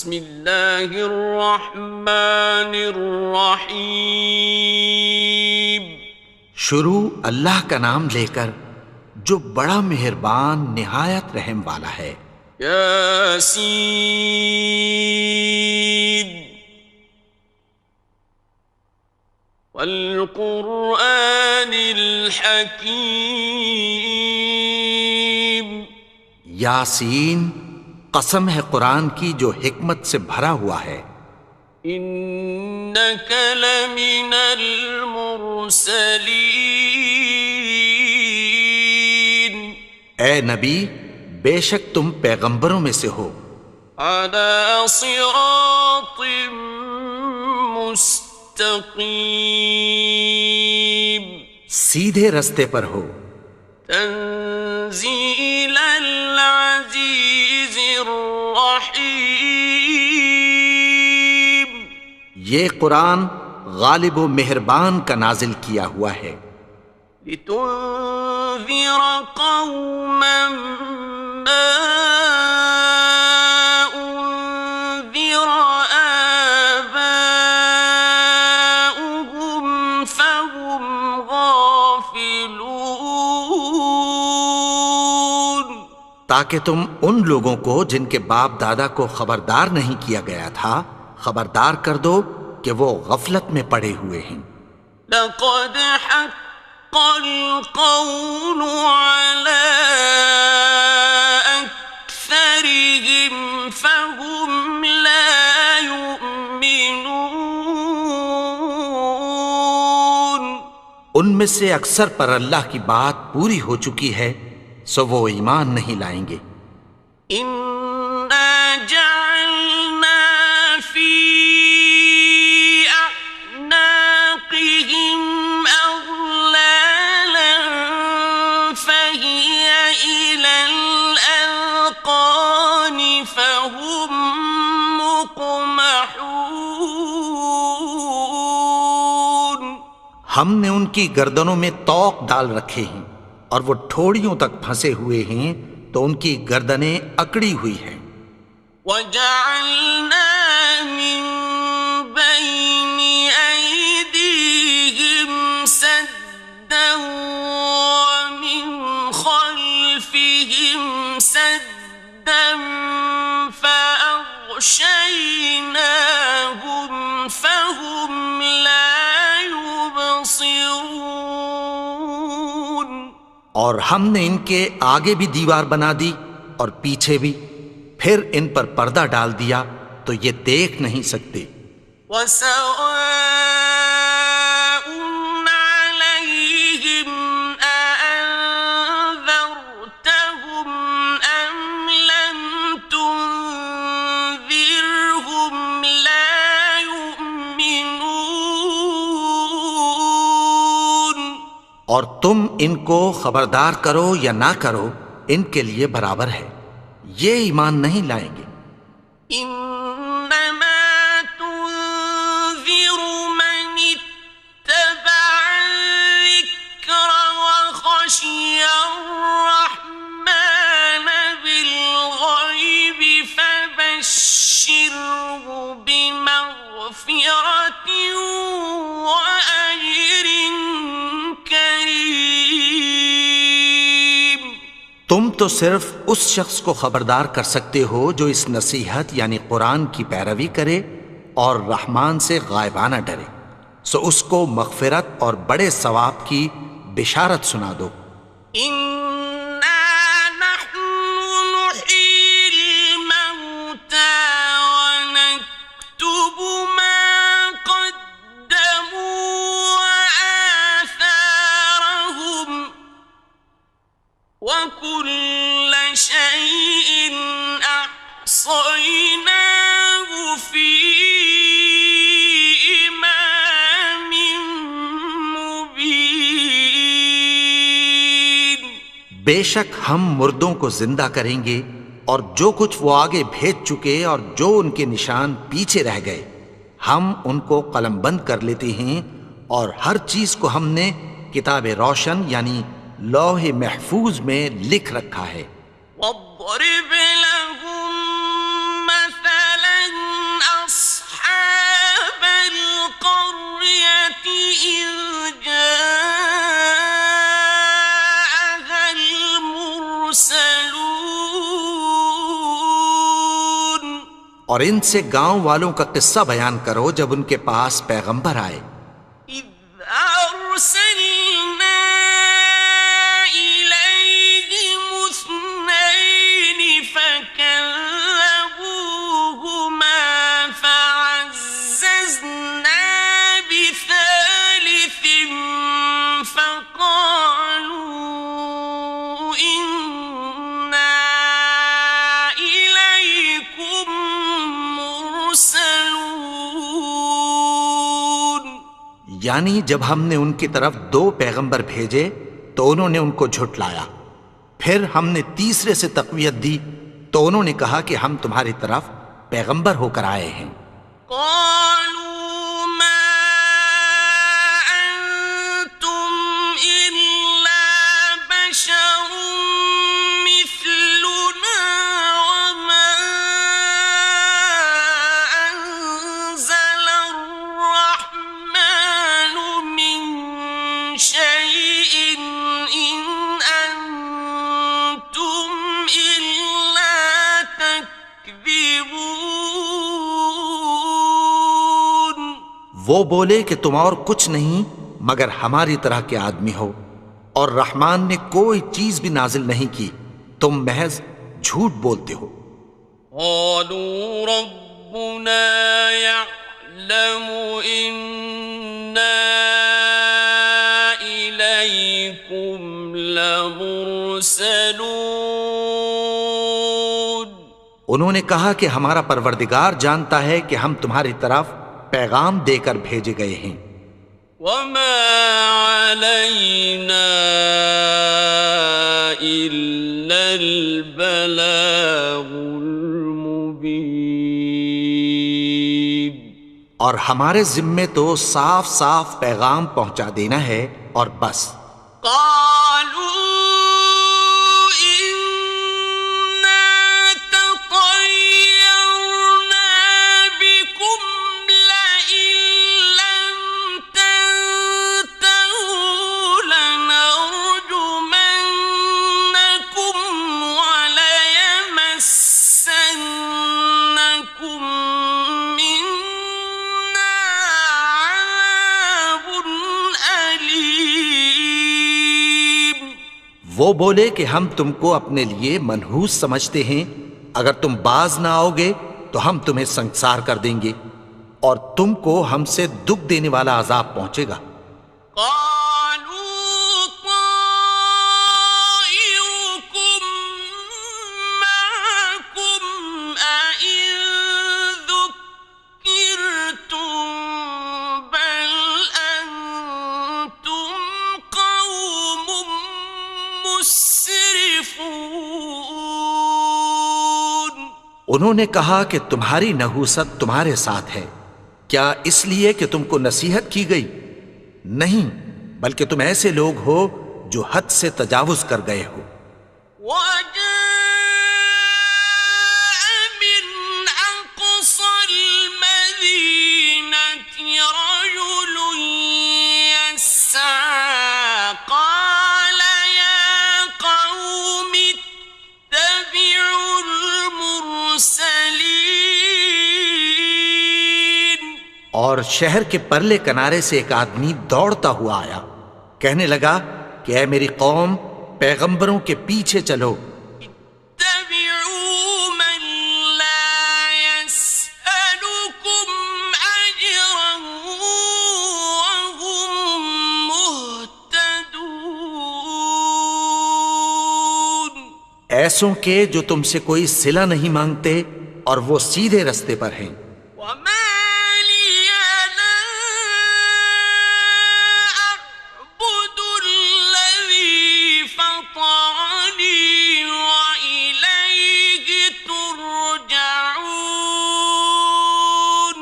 بسم اللہ الرحمن الرحیم. شروع اللہ کا نام لے کر جو بڑا مہربان نہایت رحم والا ہے. یاسین والقرآن الحکیم. یاسین، قسم ہے قرآن کی جو حکمت سے بھرا ہوا ہے. انک لمن المرسلین. اے نبی، بے شک تم پیغمبروں میں سے ہو. علی صراط مستقیم. سیدھے رستے پر ہو. تنزیل العزیز الرحیم. یہ قرآن غالب و مہربان کا نازل کیا ہوا ہے. لتنذر قوما ما انذر آباؤهم فهم غافلون. تاکہ تم ان لوگوں کو جن کے باپ دادا کو خبردار نہیں کیا گیا تھا خبردار کر دو کہ وہ غفلت میں پڑے ہوئے ہیں. لقد حق القول على أكثرهم فهم لا يؤمنون. ان میں سے اکثر پر اللہ کی بات پوری ہو چکی ہے سو وہ ایمان نہیں لائیں گے. إنا جعلنا في أعناقهم أغلالا فهي إلى الأذقان فهم مقمحون. ہم نے ان کی گردنوں میں طوق ڈال رکھے ہیں اور وہ ٹھوڑیوں تک پھنسے ہوئے ہیں تو ان کی گردنیں اکڑی ہوئی ہیں. وَجَعَلْنَا مِن بَيْنِ أَيْدِيهِمْ سَدًّا وَمِنْ خَلْفِهِمْ سَدًّا فَأَغْشَيْنَاهُمْ فَهُمْ لَا يُبْصِرُونَ. اور ہم نے ان کے آگے بھی دیوار بنا دی اور پیچھے بھی، پھر ان پر پردہ ڈال دیا تو یہ دیکھ نہیں سکتے. وَسَوَاءٌ عَلَيْهِمْ أَأَنذَرْتَهُمْ أَمْ لَمْ تُنذِرْهُمْ لَا يُؤْمِنُونَ. اور تم ان کو خبردار کرو یا نہ کرو ان کے لیے برابر ہے، یہ ایمان نہیں لائیں گے. إنما تنذر من اتبع الذكر وخشي الرحمن بالغيب فبشره بمغفرة وأجر كريم. تم تو صرف اس شخص کو خبردار کر سکتے ہو جو اس نصیحت یعنی قرآن کی پیروی کرے اور رحمان سے غائبانہ ڈرے، سو اس کو مغفرت اور بڑے ثواب کی بشارت سنا دو. إنا نحن نحيي الموتى ونكتب ما قدموا وآثارهم وكل شيء أحصيناه في إمام مبين. بے شک ہم مردوں کو زندہ کریں گے اور جو کچھ وہ آگے بھیج چکے اور جو ان کے نشان پیچھے رہ گئے ہم ان کو قلم بند کر لیتے ہیں اور ہر چیز کو ہم نے کتاب روشن یعنی لوح محفوظ میں لکھ رکھا ہے. واضرب لهم مثلا اور ان سے گاؤں والوں کا قصہ بیان کرو جب ان کے پاس پیغمبر آئے. إذ أرسلنا إليهم اثنين فكذبوهما فعززنا بثالث فقالوا إنا إليكم مرسلون. یعنی جب ہم نے ان کی طرف 2 پیغمبر بھیجے تو انہوں نے ان کو جھٹلایا. پھر ہم نے تیسرے سے تقویت دی تو انہوں نے کہا کہ ہم تمہاری طرف پیغمبر ہو کر آئے ہیں. قالوا ما أنتم إلا بشر مثلنا وما أنزل الرحمن من شيء إن أنتم إلا تكذبون. وہ بولے کہ تم اور کچھ نہیں مگر ہماری طرح کے آدمی ہو اور رحمان نے کوئی چیز بھی نازل نہیں کی، تم محض جھوٹ بولتے ہو. قالوا ربنا يعلم إنا إليكم لمرسلون. انہوں نے کہا کہ ہمارا پروردگار جانتا ہے کہ ہم تمہاری طرف پیغام دے کر بھیجے گئے ہیں. وما علينا إلا البلاغ المبين. اور ہمارے ذمے تو صاف صاف پیغام پہنچا دینا ہے اور بس. قالوا إنا تطيرنا بكم لئن لم تنتهوا لنرجمنكم وليمسنكم منا عذاب أليم. وہ بولے کہ ہم تم کو اپنے لیے منحوس سمجھتے ہیں، اگر تم باز نہ آؤ گے تو ہم تمہیں سنسار کر دیں گے اور تم کو ہم سے دکھ دینے والا عذاب پہنچے گا. قالوا طائركم معكم أئن ذكرتم بل أنتم قوم مسرفون. انہوں نے کہا کہ تمہاری نحوست تمہارے ساتھ ہے، کیا اس لیے کہ تم کو نصیحت کی گئی؟ نہیں، بلکہ تم ایسے لوگ ہو جو حد سے تجاوز کر گئے ہو. وجاء من أقصى المدينة رجل يسعى قال يا قوم اتبعوا المرسلين. اور شہر کے پرلے کنارے سے ایک آدمی دوڑتا ہوا آیا، کہنے لگا کہ اے میری قوم، پیغمبروں کے پیچھے چلو. اتبعوا من لا يسألكم أجرا وهم مهتدون. ایسوں کے جو تم سے کوئی صلہ نہیں مانگتے اور وہ سیدھے رستے پر ہیں. وما لي لا أعبد الذي فطرني وإليه ترجعون.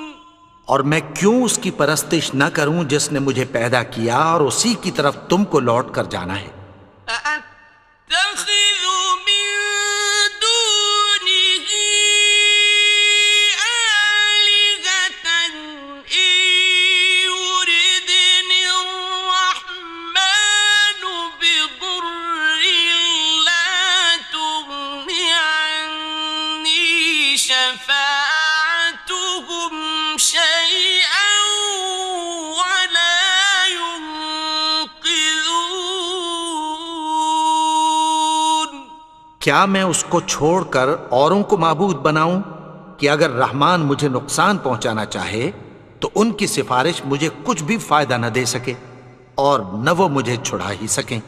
اور میں کیوں اس کی پرستش نہ کروں جس نے مجھے پیدا کیا اور اسی کی طرف تم کو لوٹ کر جانا ہے. أأتخذ من دونه آلهة إن يردني الرحمن بضر لا تغن عني شفاعتهم کیا میں اس کو چھوڑ کر اوروں کو معبود بناؤں کہ اگر رحمان مجھے نقصان پہنچانا چاہے تو ان کی سفارش مجھے کچھ بھی فائدہ نہ دے سکے اور نہ وہ مجھے چھڑا ہی سکیں؟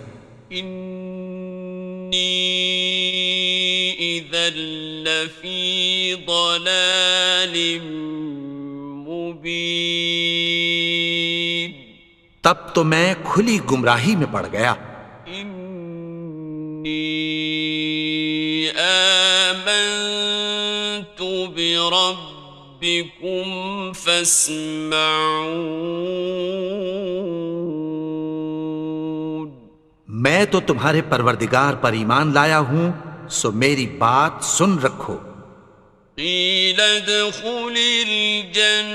انی اذا لفی ضلال مبین، تب تو میں کھلی گمراہی میں پڑ گیا۔ انی آمنت بربکم فاسمعون، میں تو تمہارے پروردگار پر ایمان لایا ہوں، سو میری بات سن رکھو۔ قیل ادخل الجنة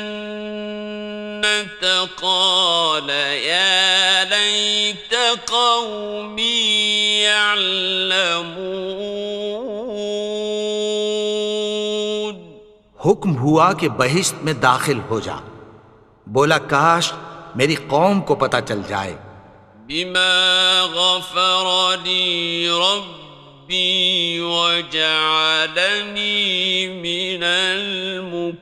قال یا لیت قومی یعلمون، حکم ہوا کہ بہشت میں داخل ہو جا، بولا کاش میری قوم کو پتہ چل جائے۔ بما غفر لی ربی وجعلنی من المکرمین،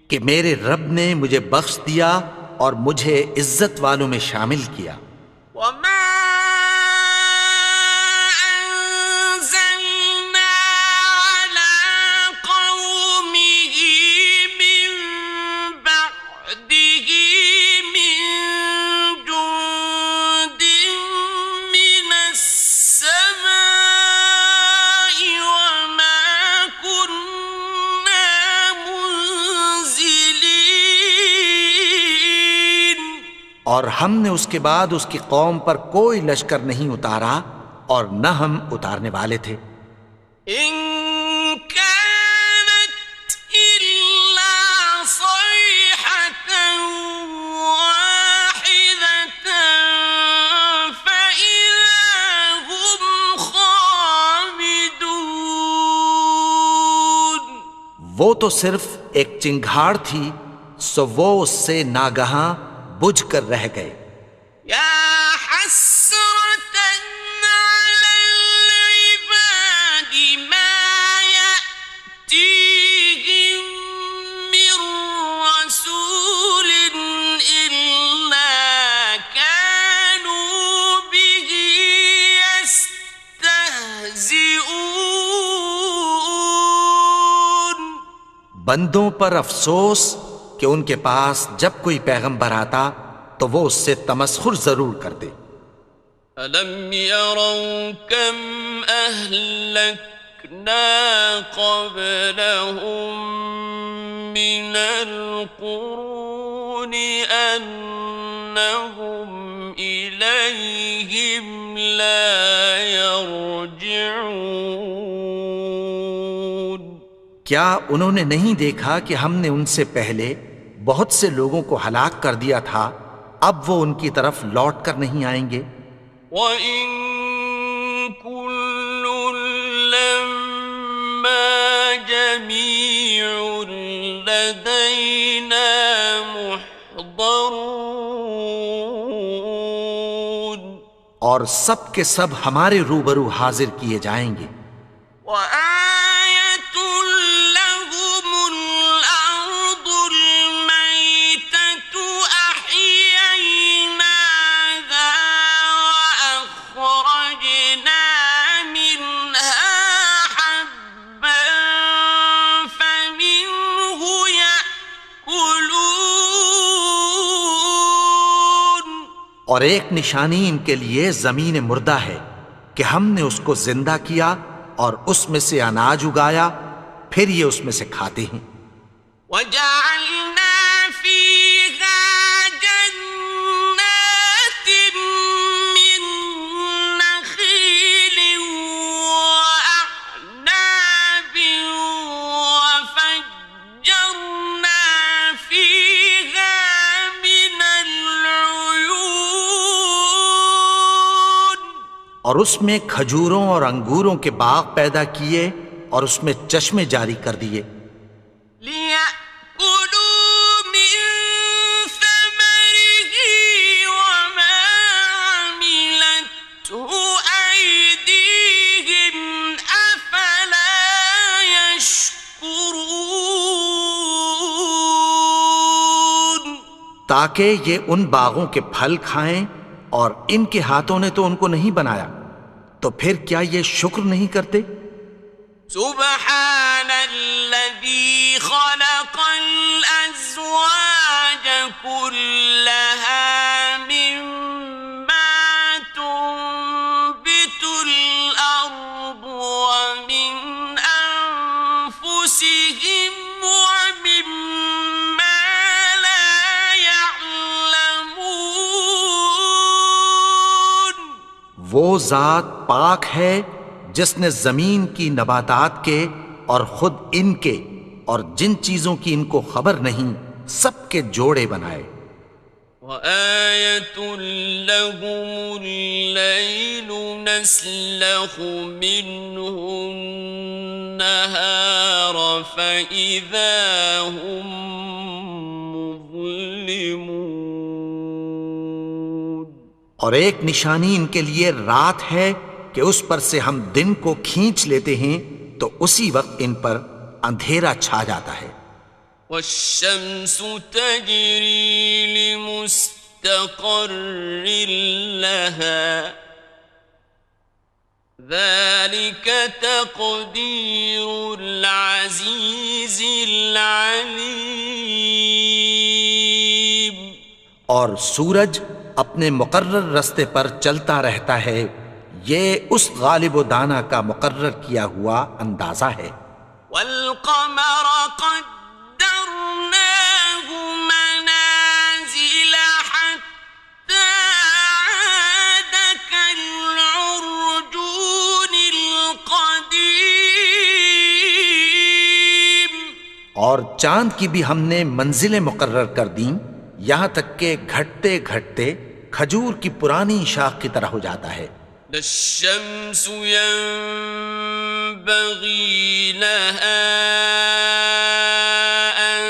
کہ میرے رب نے مجھے بخش دیا اور مجھے عزت والوں میں شامل کیا۔ وما أنزلنا على قومه من بعده من جند من السماء وما كنا منزلين، اور ہم نے اس کے بعد اس کی قوم پر کوئی لشکر نہیں اتارا اور نہ ہم اتارنے والے تھے۔ إن كانت إلا صيحة واحدة فإذا هم خامدون، وہ تو صرف ایک چنگھاڑ تھی، سو وہ اس سے ناگہاں بجھ کر رہ گئے۔ يا حسرة على العباد ما يأتيهم من رسول إلا كانوا به يستهزئون، بندوں پر افسوس کہ ان کے پاس جب کوئی پیغمبر آتا تو وہ اس سے تمسخر ضرور کرتے۔ أَلَمْ يَرَوْا كَمْ أَهْلَكْنَا قَبْلَهُمْ مِنَ الْقُرُونِ أَنَّهُمْ إِلَيْهِمْ لَا يَرْجِعُونَ، کیا انہوں نے نہیں دیکھا کہ ہم نے ان سے پہلے بہت سے لوگوں کو ہلاک کر دیا تھا، اب وہ ان کی طرف لوٹ کر نہیں آئیں گے؟ وَإِن كُلٌّ لَّمَّا جَمِيعٌ لَّدَيْنَا مُحْضَرُونَ، اور سب کے سب ہمارے روبرو حاضر کیے جائیں گے۔ وَآيَةٌ لَّهُمُ الْأَرْضُ الْمَيْتَةُ أَحْيَيْنَاهَا وَأَخْرَجْنَا مِنْهَا حَبًّا فَمِنْهُ يَأْكُلُونَ، اور ایک نشانی ان کے لیے زمین مردہ ہے کہ ہم نے اس کو زندہ کیا اور اس میں سے اناج اگایا، پھر یہ اس میں سے کھاتے ہیں۔ وَجَعَلْنَا فِيهَا جَنَّاتٍ مِّن نَّخِيلٍ وَأَعْنَابٍ وَفَجَّرْنَا فِيهَا مِنَ الْعُيُونِ، اور اس میں کھجوروں اور انگوروں کے باغ پیدا کیے اور اس میں چشمے جاری کر دیے۔ لِيَأْكُلُوا مِن ثَمَرِهِ وَمَا عَمِلَتْهُ تاکہ یہ ان باغوں کے پھل کھائیں، اور ان کے ہاتھوں نے تو ان کو نہیں بنایا، تو پھر کیا یہ شکر نہیں کرتے؟ سبحان الذي خلق الأزواج كلها مما تنبت الأرض ومن أنفسهم ومما لا يعلمون. وہ ذات پاک ہے جس نے زمین کی نباتات کے اور خود ان کے اور جن چیزوں کی ان کو خبر نہیں سب کے جوڑے بنائے. وَآيَةٌ لَهُمُ اللَّيْلُ نَسْلَخُ مِنْهُ النَّهَارَ فَإِذَا هُمْ مُظْلِمُونَ. اور ایک نشانی ان کے لیے رات ہے کہ اس پر سے ہم دن کو کھینچ لیتے ہیں تو اسی وقت ان پر اندھیرا چھا جاتا ہے. وَالشَّمْسُ تَجْرِي لِمُسْتَقَرٍّ لَهَا ذَلِكَ تَقْدِيرُ الْعَزِيزِ الْعَلِيمِ. اور سورج اپنے مقرر رستے پر چلتا رہتا ہے، یہ اس غالب و دانا کا مقرر کیا ہوا اندازہ ہے. وَالْقَمَرَ قَدَّرْنَاهُ مَنَازِلَ حَتَّى عَادَ كَالْعُرْجُونِ الْقَدِيمِ. اور چاند کی بھی ہم نے منزلیں مقرر کر دیں، یہاں تک کہ گھٹتے گھٹتے کھجور کی پرانی شاخ کی طرح ہو جاتا ہے. لا الشمس ينبغي لها أن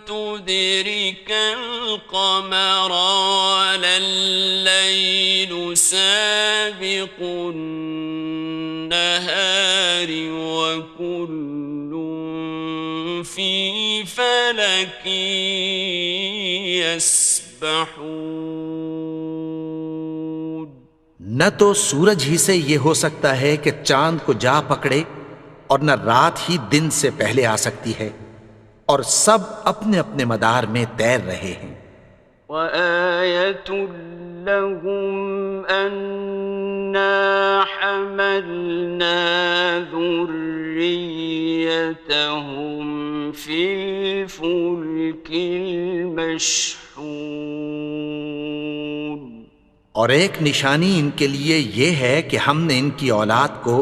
تدرك القمر ولا الليل سابق النهار وكل في فلك يسبحون. نہ تو سورج ہی سے یہ ہو سکتا ہے کہ چاند کو جا پکڑے، اور نہ رات ہی دن سے پہلے آ سکتی ہے، اور سب اپنے اپنے مدار میں تیر رہے ہیں. وَآيَةٌ لَهُمْ أَنَّا حَمَلْنَا ذُرِّيَّتَهُمْ فِي الْفُلْكِ الْمَشْحُونِ. اور ایک نشانی ان کے لیے یہ ہے کہ ہم نے ان کی اولاد کو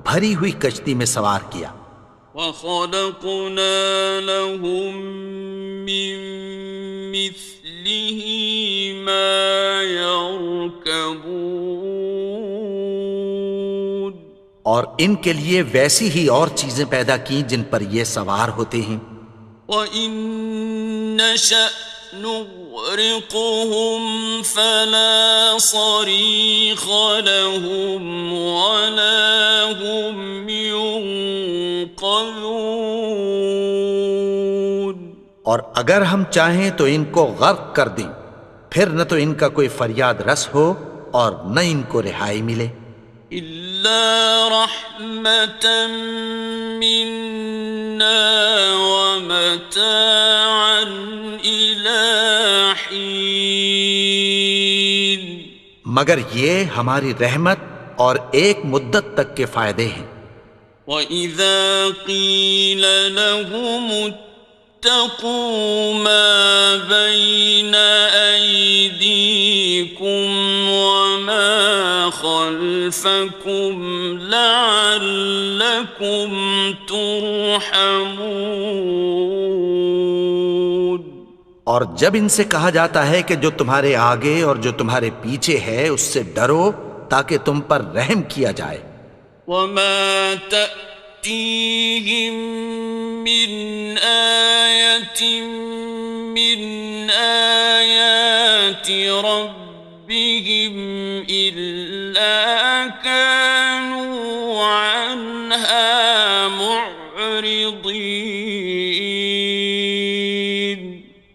بھری ہوئی کشتی میں سوار کیا. وَخَلَقْنَا لَهُم مِّن مِّثْلِهِ مَا يَرْكَبُونَ. اور ان کے لیے ویسی ہی اور چیزیں پیدا کی جن پر یہ سوار ہوتے ہیں. وَإِن نَّشَأْ نُغْرِقْهُمْ فَلَا صَرِيخَ لَهُمْ وَلَا هُمْ يُنقَذُونَ. اور اگر ہم چاہیں تو ان کو غرق کر دیں، پھر نہ تو ان کا کوئی فریاد رس ہو اور نہ ان کو رہائی ملے. إِلَّا رَحْمَةً مِّنَّا وَمَتَاعًا إِلَىٰ حِينٍ. مگر یہ ہماری رحمت اور ایک مدت تک کے فائدے ہیں. وَإِذَا قِيلَ لَهُمُ اتَّقُوا مَا بَيْنَ أَيْدِيكُمْ وَمَا خَلْفَكُمْ لَعَلَّكُمْ تُرْحَمُونَ. اور جب ان سے کہا جاتا ہے کہ جو تمہارے آگے اور جو تمہارے پیچھے ہے اس سے ڈرو تاکہ تم پر رحم کیا جائے. وَمَا تَأْتِيهِم مِّنْ آيَةٍ مِّنْ آيَاتِ رَبِّهِمْ إِلَّا كَانُوا عَنْهَا مُعْرِضِينَ.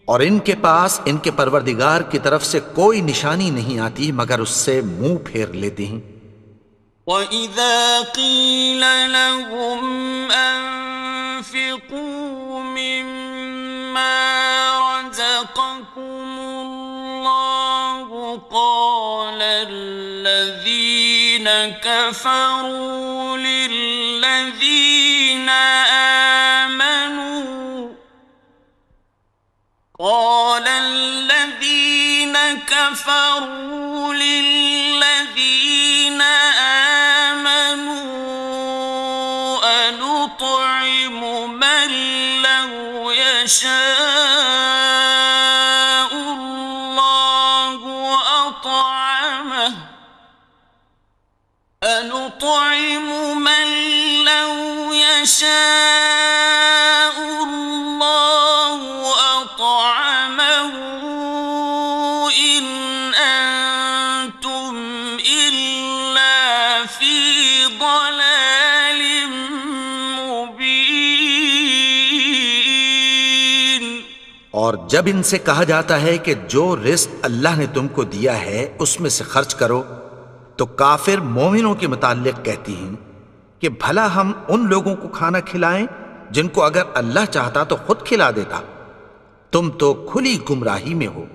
اور ان کے پاس ان کے پروردگار کی طرف سے کوئی نشانی نہیں آتی مگر اس سے منہ پھیر لیتے ہیں۔ وَإِذَا قِيلَ لَهُمْ أَنفِقُوا مِمَّا رَزَقَكُمُ اللَّهُ قَالَ الَّذِينَ كَفَرُوا لِلَّذِينَ آمَنُوا أَنُطْعِمُ مَن لَّوْ يَشَاءُ اللَّهُ أطعمه إن أنتم إلا في ضلال مبين۔ اور جب ان سے کہا جاتا ہے کہ جو رزق اللہ نے تم کو دیا ہے اس میں سے خرچ کرو، تو کافر مومنوں کے متعلق کہتی ہیں کہ بھلا ہم ان لوگوں کو کھانا کھلائیں جن کو اگر اللہ چاہتا تو خود کھلا دیتا، تم تو کھلی گمراہی میں ہو۔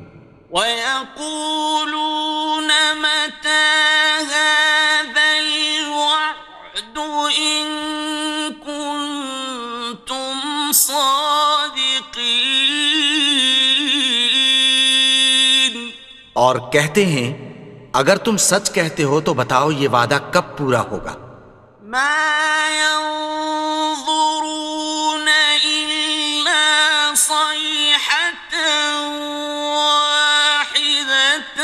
وَيَقُولُونَ مَتَى هَذَا الْوَعْدُ إِن كُنتُمْ صَادِقِينَ۔ اور کہتے ہیں اگر تم سچ کہتے ہو تو بتاؤ یہ وعدہ کب پورا ہوگا؟ مَا يَنظُرُونَ إِلَّا صَيْحَةً وَاحِدَةً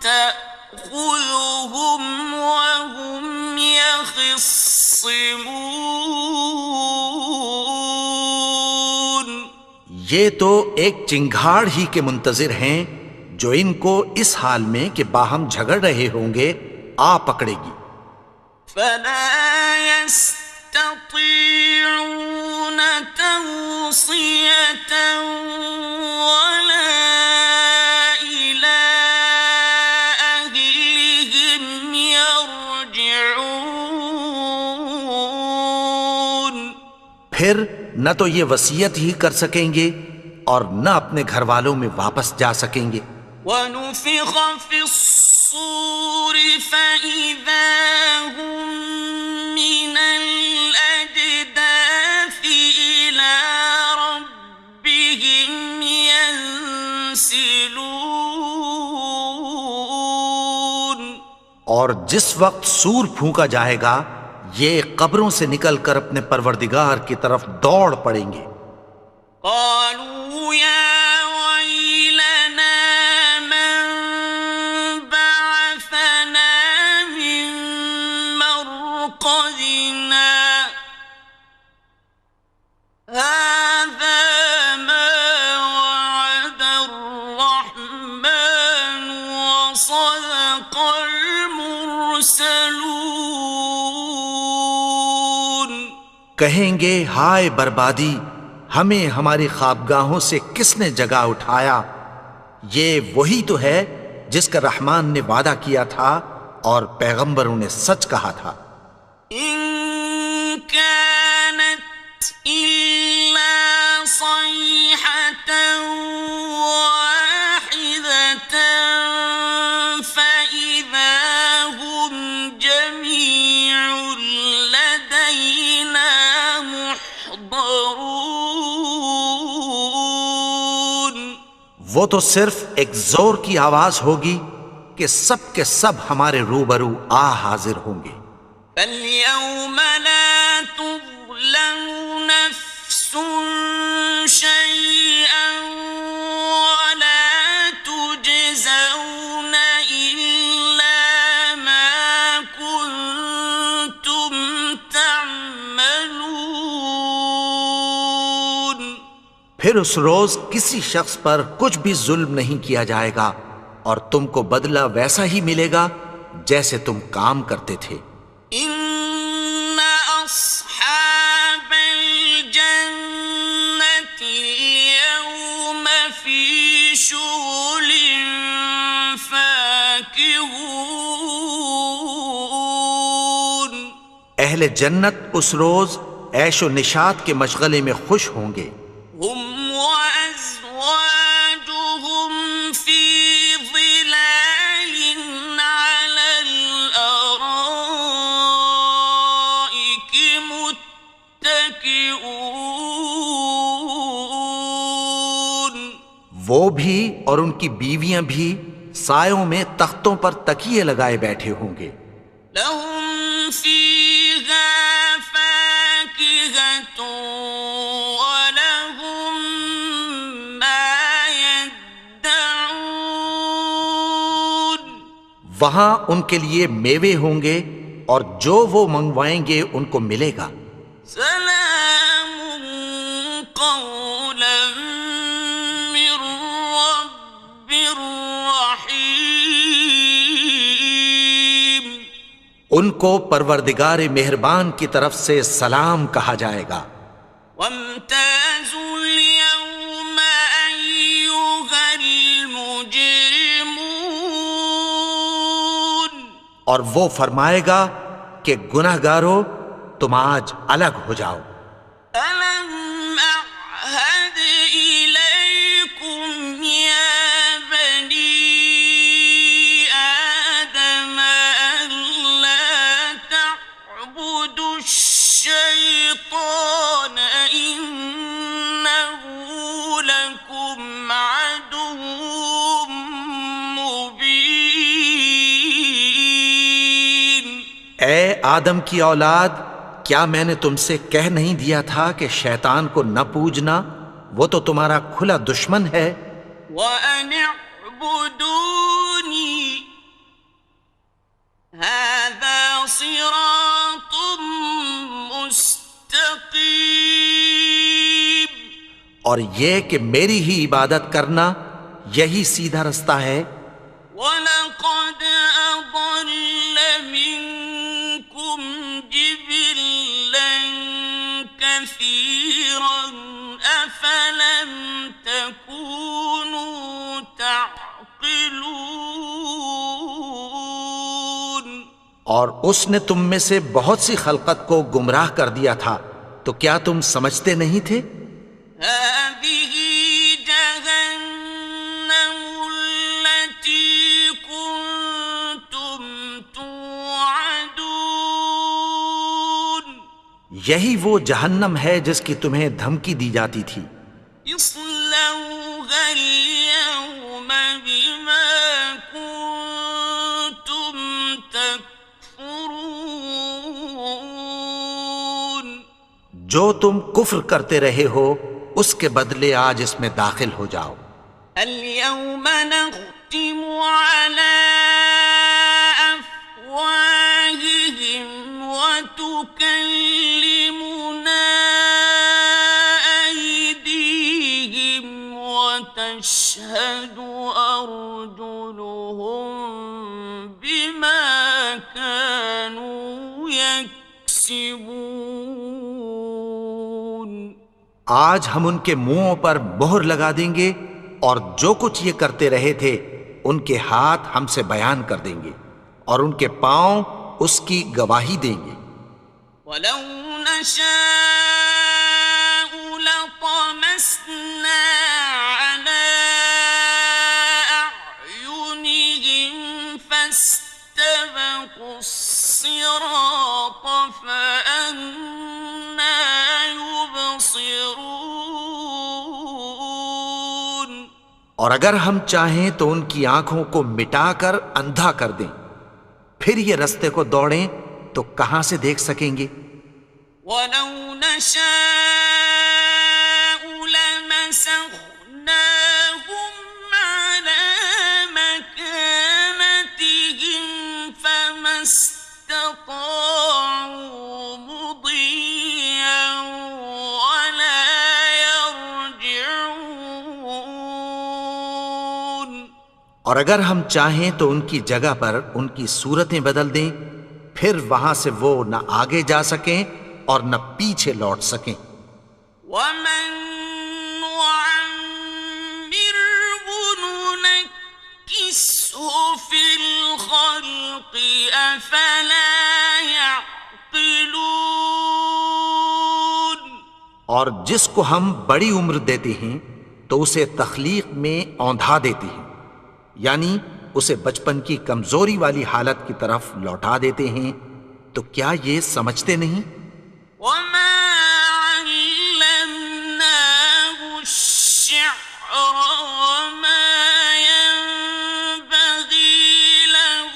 تَأْخُذُهُمْ وَهُمْ يَخِصِّمُونَ۔ یہ تو ایک چنگھاڑ ہی کے منتظر ہیں جو ان کو اس حال میں کہ باہم جھگڑ رہے ہوں گے آ پکڑے گی۔ فَلَا يَسْتَطِيعُونَ تَوْصِيَةً وَلَا إِلَىٰ أَهْلِهِمْ يَرْجِعُونَ۔ پھر نہ تو یہ وصیت ہی کر سکیں گے اور نہ اپنے گھر والوں میں واپس جا سکیں گے۔ وَنُفِخَ فِي الصُّورِ فَإِذَا هُم مِّنَ الْأَجْدَاثِ إِلَىٰ رَبِّهِمْ يَنسِلُونَ۔ اور جس وقت سور پھونکا جائے گا یہ قبروں سے نکل کر اپنے پروردگار کی طرف دوڑ پڑیں گے۔ قالوا يا ويلنا من بعثنا من مرقدنا هذا ما وعد الرحمن وصدق المرسلون۔ کہیں گے ہائے بربادی، ہمیں ہماری خوابگاہوں سے کس نے جگا اٹھایا؟ یہ وہی تو ہے جس کا رحمان نے وعدہ کیا تھا اور پیغمبروں نے سچ کہا تھا۔ إن كانت إلا صيحة واحدة فإذا هم جميع لدينا محضرون۔ وہ تو صرف ایک زور کی آواز ہوگی کہ سب کے سب ہمارے روبرو آ حاضر ہوں گے۔ فَالْيَوْمَ لَا تُظْلَمُ نَفْسٌ شَيْئًا وَلَا تُجْزَوْنَ إِلَّا مَا كُنتُمْ تَعْمَلُونَ۔ پھر اس روز کسی شخص پر کچھ بھی ظلم نہیں کیا جائے گا اور تم کو بدلہ ویسا ہی ملے گا جیسے تم کام کرتے تھے۔ إِنَّ أَصْحَابَ الْجَنَّةِ الْيَوْمَ فاكهون اہل جنت اس روز عیش و نشاط کے مشغلے میں خوش ہوں گے. هم وأزواجهم في ظلال على الأرائك متكئون وہ بھی اور ان کی بیویاں بھی سایوں میں تختوں پر تکیے لگائے بیٹھے ہوں گے. لهم فيها فاكهة ولهم ما يدعون وہاں ان کے لیے میوے ہوں گے اور جو وہ منگوائیں گے ان کو ملے گا. سلام قولا من رب رحيم ان کو پروردگار مہربان کی طرف سے سلام کہا جائے گا. وامتازوا اليوم أيها المجرمون اور وہ فرمائے گا کہ گناہگارو تم آج الگ ہو جاؤ. ألم أعهد إليكم يا بني آدم ألا تعبدوا الشيطان إنه لكم عدو مبين اے آدم کی اولاد، کیا میں نے تم سے کہہ نہیں دیا تھا کہ شیطان کو نہ پوجنا، وہ تو تمہارا کھلا دشمن ہے. وَأَنِ اعْبُدُونِي هَذَا صِرَاطٌ مُسْتَقِيمٌ اور یہ کہ میری ہی عبادت کرنا یہی سیدھا رستہ ہے. وَلَقَدْ أَضَلَّ مِنكُمْ جِبِلًّا كَثِيرًا أَفَلَمْ تَكُونُوا تَعْقِلُونَ اور اس نے تم میں سے بہت سی خلقت کو گمراہ کر دیا تھا، تو کیا تم سمجھتے نہیں تھے؟ هذه جهنم التي كنتم توعدون یہی وہ جہنم ہے جس کی تمہیں دھمکی دی جاتی تھی. اصلوها اليوم بما كنتم تكفرون جو تم کفر کرتے رہے ہو اس کے بدلے آج اس میں داخل ہو جاؤ. اليوم نختم على أفواههم وتكلمنا أيديهم وتشهد أرجلهم بما كانوا يكسبون آج ہم ان کے منہوں پر مہر لگا دیں گے اور جو کچھ یہ کرتے رہے تھے ان کے ہاتھ ہم سے بیان کر دیں گے اور ان کے پاؤں اس کی گواہی دیں گے. ولو نشاء لطمسنا على أعينهم فاستبقوا الصراط فأنى يبصرون اور اگر ہم چاہیں تو ان کی آنکھوں کو مٹا کر اندھا کر دیں، پھر یہ رستے کو دوڑیں تو کہاں سے دیکھ سکیں گے؟ ولو نشاء لمسخناهم على مكانتهم فما استطاعوا مضيا ولا يرجعون اور اگر ہم چاہیں تو ان کی جگہ پر ان کی صورتیں بدل دیں، پھر وہاں سے وہ نہ آگے جا سکیں اور نہ پیچھے لوٹ سکیں. ومن نعمره ننكسه نقصه في الخلق أفلا يعقلون۔ اور جس کو ہم بڑی عمر دیتے ہیں تو اسے تخلیق میں اوندھا دیتے ہیں، یعنی اسے بچپن کی کمزوری والی حالت کی طرف لوٹا دیتے ہیں، تو کیا یہ سمجھتے نہیں؟ وما علمناه الشعر وما ينبغي له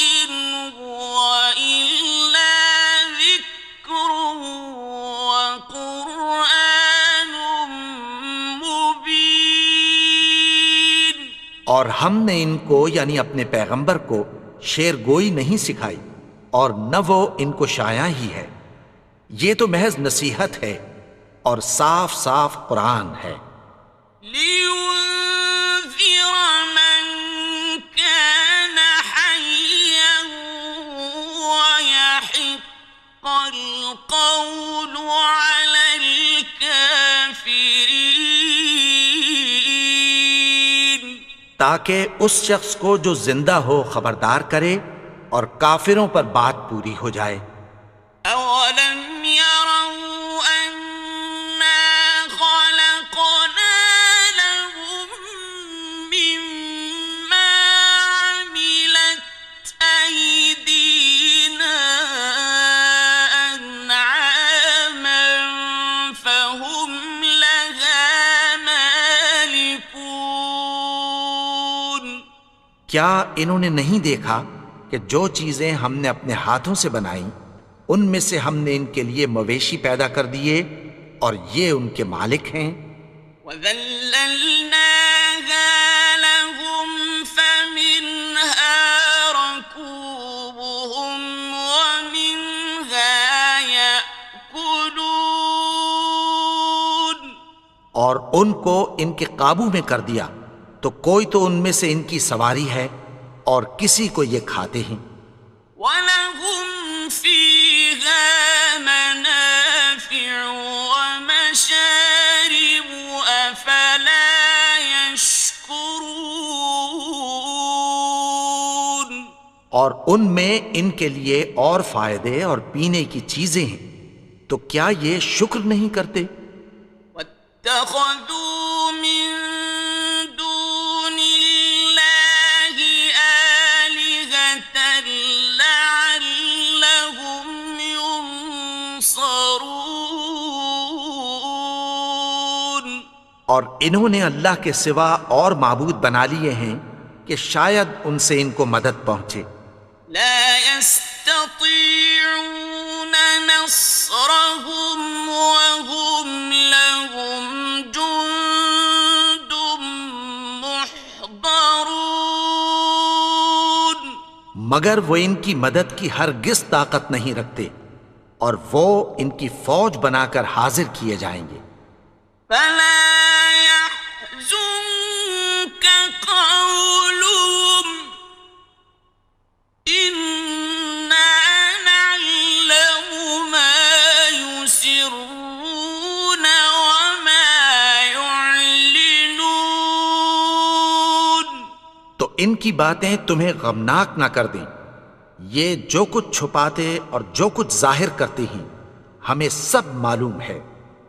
إن هو إلا ذكر وقرآن مبين۔ اور ہم نے ان کو یعنی اپنے پیغمبر کو شعر گوئی نہیں سکھائی، اور نہ وہ ان کو شایع ہی ہے، یہ تو محض نصیحت ہے اور صاف صاف قرآن ہے۔ لِيُنذِرَ مَن كَانَ حَيًّا وَيَحِقَّ الْقَوْلُ عَلَى الْكَافِرِينَ۔ تاکہ اس شخص کو جو زندہ ہو خبردار کرے اور کافروں پر بات پوری ہو جائے۔ أَوَلَمْ يَرَوْا أَنَّا خَلَقْنَا لَهُم مِّمَّا عَمِلَتْ أَيْدِينَا أَنْعَامًا فَهُمْ لَهَا مَالِكُونَ۔ کیا انہوں نے نہیں دیکھا کہ جو چیزیں ہم نے اپنے ہاتھوں سے بنائیں ان میں سے ہم نے ان کے لیے مویشی پیدا کر دیے اور یہ ان کے مالک ہیں۔ وَذَلَّلْنَاهَا لَهُمْ فَمِنْهَا رَكُوبُهُمْ وَمِنْهَا يَأْكُلُونَ۔ اور ان کو ان کے قابو میں کر دیا تو کوئی تو ان میں سے ان کی سواری ہے اور کسی کو یہ کھاتے ہیں۔ وَلَهُمْ فِيهَا مَنَافِعُ وَمَشَارِبُ أَفَلَا يَشْكُرُونَ۔ اور ان میں ان کے لیے اور فائدے اور پینے کی چیزیں ہیں، تو کیا یہ شکر نہیں کرتے؟ وَاتَّخَذُوا مِن دُونِ اللَّهِ آلِهَةً لَعَلَّهُمْ يُنصَرُونَ۔ اور انہوں نے اللہ کے سوا اور معبود بنا لیے ہیں کہ شاید ان سے ان کو مدد پہنچے۔ لا يستطيعون نصرهم وهم لهم جند محضرون۔ مگر وہ ان کی مدد کی ہرگز طاقت نہیں رکھتے اور وہ ان کی فوج بنا کر حاضر کیے جائیں گے۔ فلا يحزنك قولهم إنا نعلم ما يسرون وما يعلنون۔ تو ان کی باتیں تمہیں غمناک نہ کر دیں، یہ جو کچھ چھپاتے اور جو کچھ ظاہر کرتے ہیں ہمیں سب معلوم ہے۔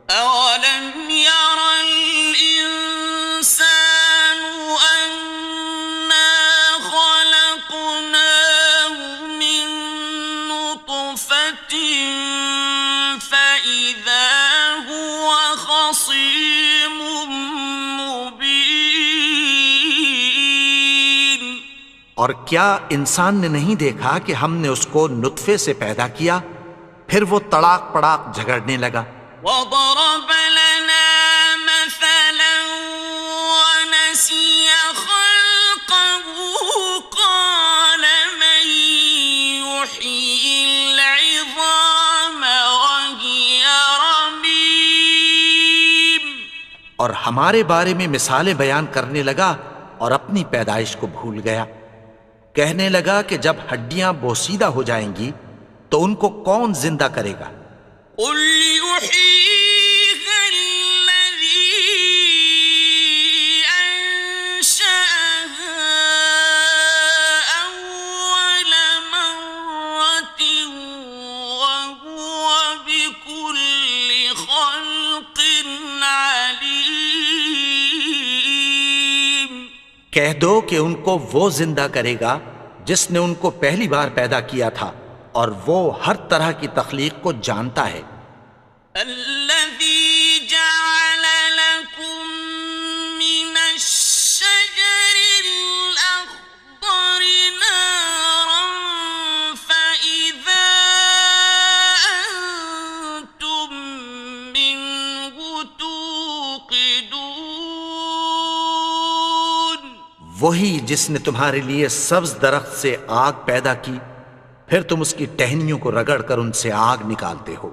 أَوَلَمْ يَرَ الْإِنسَانُ أَنَّا خَلَقْنَاهُ مِن نُّطْفَةٍ فَإِذَا هُوَ خَصِيمٌ مُّبِينٌ۔ اور کیا انسان نے نہیں دیکھا کہ ہم نے اس کو نطفے سے پیدا کیا، پھر وہ تڑاک پڑاک جھگڑنے لگا۔ وَضَرَبَ لَنَا مَثَلًا وَنَسِيَ خَلْقَهُ قَالَ مَن يُحْيِي الْعِظَامَ وَهِيَ رَمِيمٌ۔ اور ہمارے بارے میں مثالیں بیان کرنے لگا اور اپنی پیدائش کو بھول گیا۔ کہنے لگا کہ جب ہڈیاں بوسیدہ ہو جائیں گی تو ان کو کون زندہ کرے گا؟ قُلْ يُحْيِيهَا الَّذِي أَنشَأَهَا کہہ دو کہ ان کو وہ زندہ کرے گا جس نے ان کو پہلی بار پیدا کیا تھا، اور وہ ہر طرح کی تخلیق کو جانتا ہے۔ الذي جعل لكم من الشجر الأخضر نارا فإذا أنتم منه توقدون، وہی جس نے تمہارے لیے سبز درخت سے آگ پیدا کی، پھر تم اس کی ٹہنیوں کو رگڑ کر ان سے آگ نکالتے ہو۔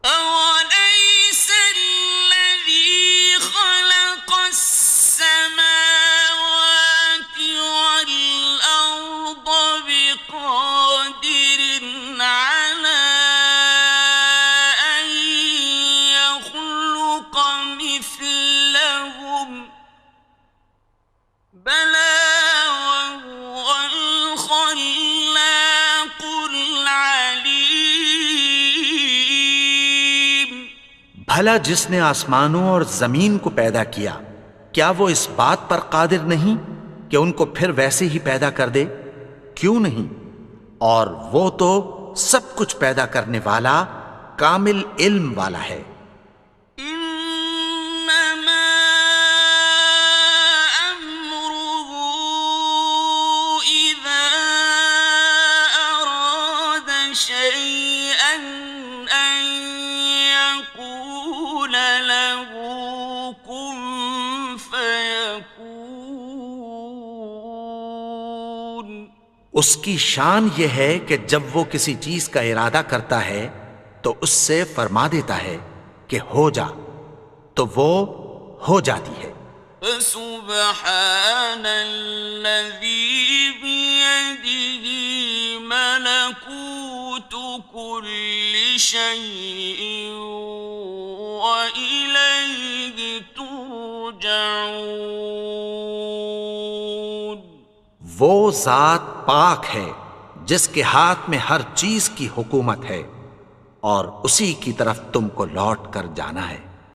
أوليس الذي خلق السماوات والأرض بقادر على أن يخلق مثلهم، بلى وهو الخلاق العليم۔ بھلا جس نے آسمانوں اور زمین کو پیدا کیا، کیا وہ اس بات پر قادر نہیں کہ ان کو پھر ویسے ہی پیدا کر دے؟ کیوں نہیں؟ اور وہ تو سب کچھ پیدا کرنے والا، کامل علم والا ہے۔ إنما أمره إذا أراد شيئا أن يقول له كن فيكون۔ اس کی شان یہ ہے کہ جب وہ کسی چیز کا ارادہ کرتا ہے تو اس سے فرما دیتا ہے کہ ہو جا، تو وہ ہو جاتی ہے۔ فسبحان الذي بيده ملكوت كل شيء وإليه ترجعون۔ وہ ذات پاک ہے جس کے ہاتھ میں ہر چیز کی حکومت ہے، اور اسی کی طرف تم کو لوٹ کر جانا ہے۔